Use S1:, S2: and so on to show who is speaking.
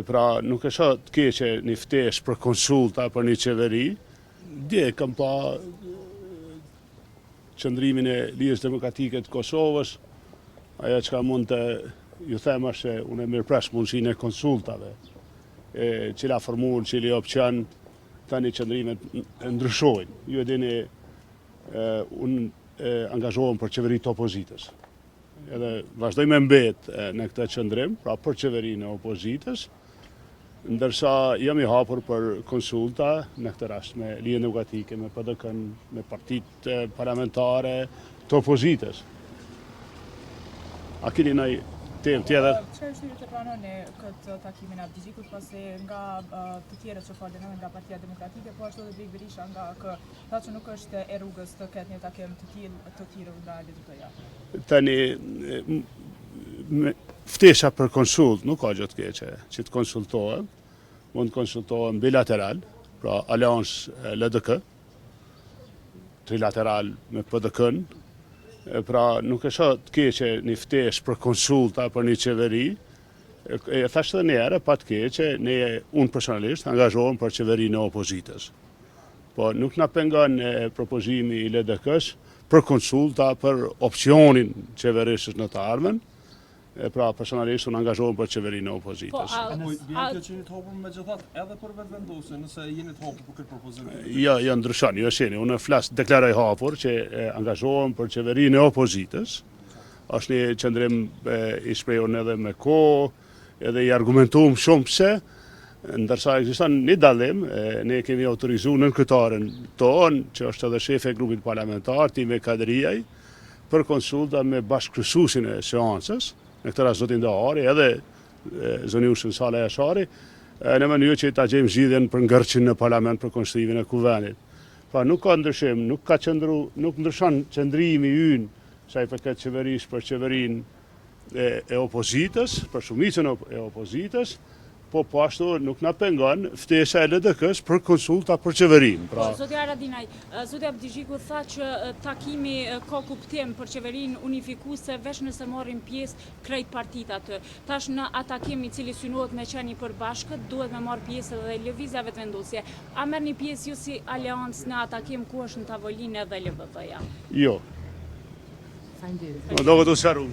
S1: Pra nuk e shoh të keqe një ftesë për konsulta për një qeveri. Dje kam pa qëndrimin e Lidhjes Demokratike të Kosovës, ajo çka mund të ju them është se unë e mirëpres mundësinë e konsultave, cila formulë, cili opcion, tani qëndrimet ndryshojnë. Ju e dini, unë angazhohem për qeveritë të opozitës. Edhe vazhdoj me mbet në këtë qëndrim, pra për qeverinë e opozitës, ndërsa jam i hapur për konsulta në këtë rast me Lidhjen Demokratike, me PDK-n, me partitë parlamentare të opozitës. A keni ndonjë temë tjetër?
S2: Çfarë është të pranoni këtë takimin e Abdixhikut, pasi nga të tjerët që folën edhe nga Partia Demokratike, po ashtu edhe Big Berisha nga thotë që nuk është e rrugës të ketë një takim të tillë nga LDP-ja.
S1: Tani ftesha për konsult nuk ka gjë të keqe, që të konsultohem, mund të konsultohem bilateral, pra aleancë LDK, trilateral me PDK-n, pra nuk e shoh të keqe një ftesë për konsulta për një qeveri. E thash edhe një herë, pa të keqe, unë personalisht angazhohem për qeverinë e opozitës. Po nuk na pengon propozimi i LDK-s për konsulta për opcionin qeverisës në të ardhmen. Pra personalisht unë angazhohem për qeverinë e opozitës.
S3: Po vjen që jeni të hapur megjithatë edhe për vetëvendosje, nëse jeni të hapur për këtë propozim?
S1: Jo, ndryshon, jo sheni. Unë deklaroj hapur që angazhohem për qeverinë e opozitës. Është një qëndrim i shprehur edhe me kohë, edhe i argumentuar shumë pse, ndërsa ekziston një dallim, ne kemi autorizuar nënkryetaren tonë, që është edhe shefi i grupit parlamentar, Time Kadriaj, për konsulta me bashkëkryesuesin e seancës, në këtë rast zotin Dahari, edhe zoniushën Sala Jashari, në mënyrë që ta gjejmë zgjidhjen për ngërçin në parlament për konstituimin e kuvendit. Pra nuk ka ndryshim, nuk ndryshon qëndrimi ynë sa i përket qeverisë për qeverinë e opozitës, për shumicën e opozitës, po ashtu nuk na pengon ftesa e LDK-s për konsulta për qeverinë.
S4: Po, zoti Haradinaj, zoti Abdixhiku tha që takimi ka kuptim për qeverinë unifikuese veç nëse marrin pjesë krejt partitë aty. Tash në atakim i cili synohet me qenë i përbashkët, duhet me marrë pjesë edhe lëvizja vetëvendosje. A merrni pjesë ju si aleancë në atakim ku është në tavolinë edhe LVV-ja?
S1: Jo.
S4: Faleminderit.
S1: Do të sqaroj.